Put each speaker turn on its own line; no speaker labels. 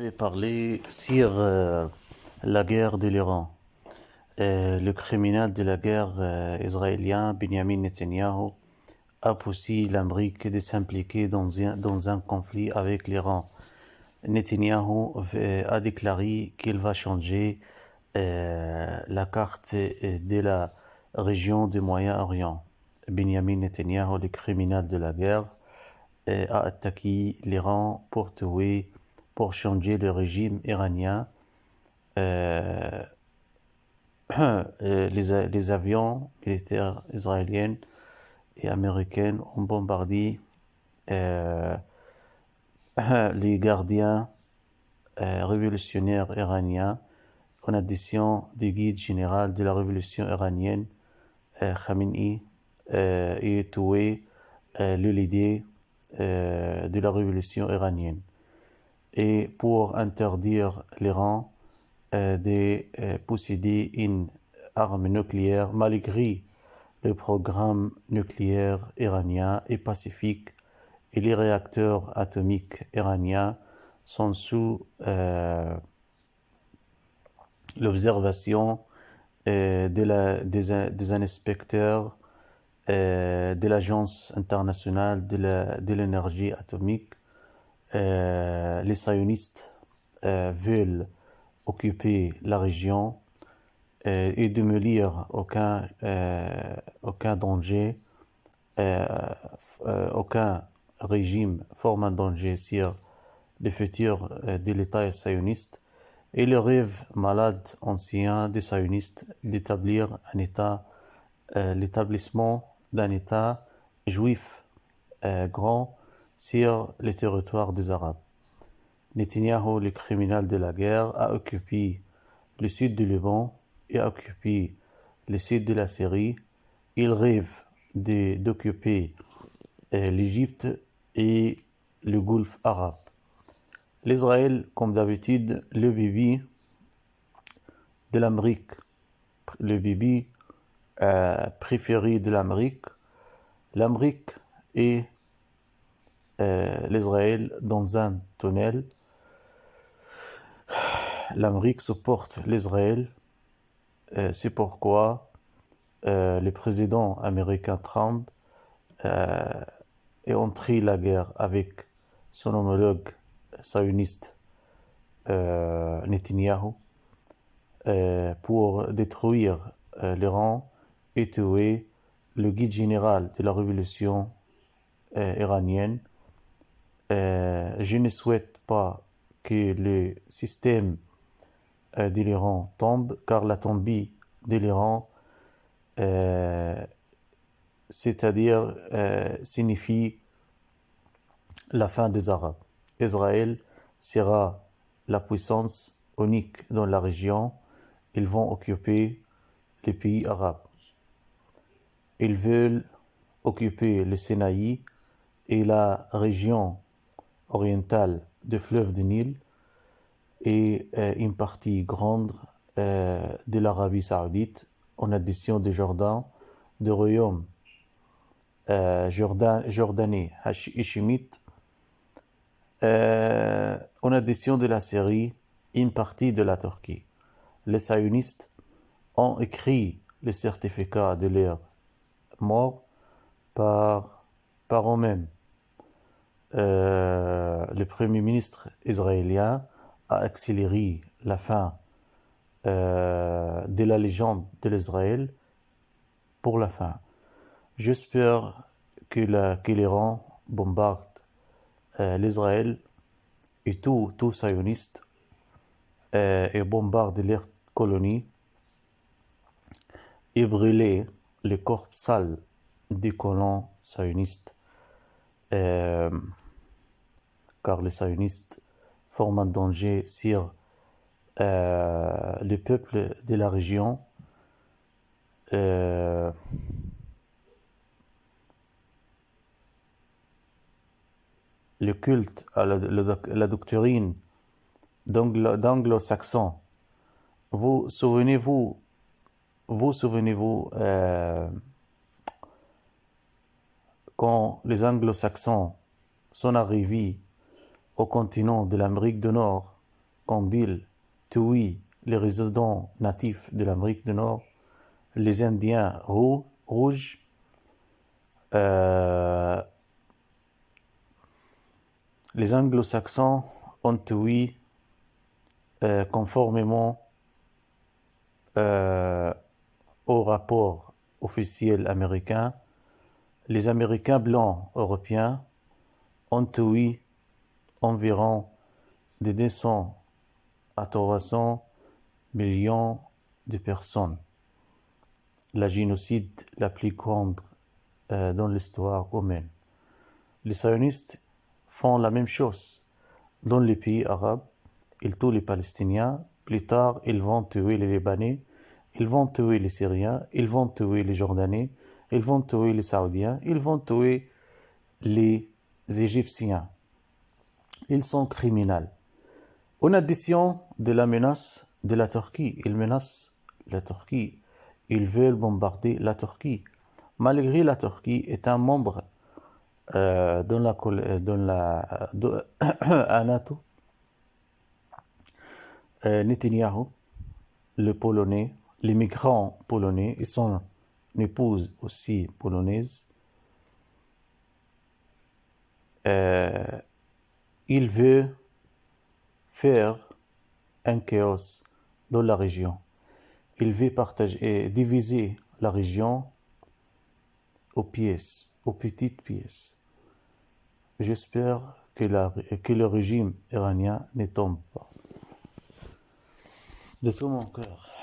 Je vais parler sur la guerre de l'Iran. Le criminel de la guerre israélien, Benjamin Netanyahu, a poussé l'Amérique de s'impliquer dans un conflit avec l'Iran. Netanyahu a déclaré qu'il va changer la carte de la région du Moyen-Orient. Benjamin Netanyahu, le criminel de la guerre, a attaqué l'Iran pour changer le régime iranien. Euh, les avions militaires israéliens et américains ont bombardé euh, les gardiens révolutionnaires iraniens en addition du guide général de la révolution iranienne, Khamenei, et tué le leader de la révolution iranienne. Et pour interdire l'Iran de posséder une arme nucléaire malgré le programme nucléaire iranien est pacifique et les réacteurs atomiques iraniens sont sous l'observation des inspecteurs de l'Agence internationale de l'énergie atomique. Les sionistes veulent occuper la région et démolir aucun danger, aucun régime forme un danger sur le futur de l'État sioniste et le rêve malade ancien des sionistes d'établir un État, l'établissement d'un État juif grand sur les territoires des Arabes. Netanyahu, le criminel de la guerre, a occupé le sud du Liban et a occupé le sud de la Syrie. Il rêve d'occuper l'Égypte et le Golfe arabe. L'Israël, comme d'habitude, le bébé de l'Amérique, le bébé préféré de l'Amérique. L'Amérique et l'Israël dans un tunnel. L'Amérique supporte l'Israël. C'est pourquoi le président américain Trump est entré la guerre avec son homologue sioniste Netanyahu pour détruire l'Iran et tuer le guide général de la révolution iranienne. Je ne souhaite pas que le système de l'Iran tombe, car la tombée de l'Iran, c'est-à-dire signifie la fin des Arabes. Israël sera la puissance unique dans la région. Ils vont occuper les pays arabes. Ils veulent occuper le Sinaï et la région orientale du fleuve du Nil et une partie grande de l'Arabie Saoudite, en addition du Jordan, du royaume jordanais hachémite, en addition de la Syrie, une partie de la Turquie. Les sionistes ont écrit le certificat de leur mort par eux-mêmes. Le premier ministre israélien a accéléré la fin de la légende de l'Israël pour la fin. J'espère que l'Iran bombarde l'Israël et tout sioniste et bombarde leurs colonies et brûler les corps sales des colons sionistes, car les sionistes forment un danger sur le peuple de la région. Le culte à la doctrine d'anglo-saxons. Vous souvenez-vous quand les anglo-saxons sont arrivés au continent de l'Amérique du Nord, quand il tue les résidents natifs de l'Amérique du Nord, les Indiens rouges, les Anglo-Saxons ont tué conformément au rapport officiel américain, les Américains blancs européens ont tué environ de 200 à 300 millions de personnes. La génocide la plus grande dans l'histoire humaine. Les sionistes font la même chose dans les pays arabes. Ils tuent les Palestiniens. Plus tard, ils vont tuer les Libanais. Ils vont tuer les Syriens. Ils vont tuer les Jordanais. Ils vont tuer les Saoudiens. Ils vont tuer les Égyptiens. Ils sont criminels. En addition de la menace de la Turquie, ils menacent la Turquie. Ils veulent bombarder la Turquie. Malgré la Turquie est un membre à NATO, Netanyahou, le Polonais, les migrants polonais et son épouse aussi polonaise, il veut faire un chaos dans la région. Il veut diviser la région aux pièces, aux petites pièces. J'espère que le régime iranien ne tombe pas. De tout mon cœur.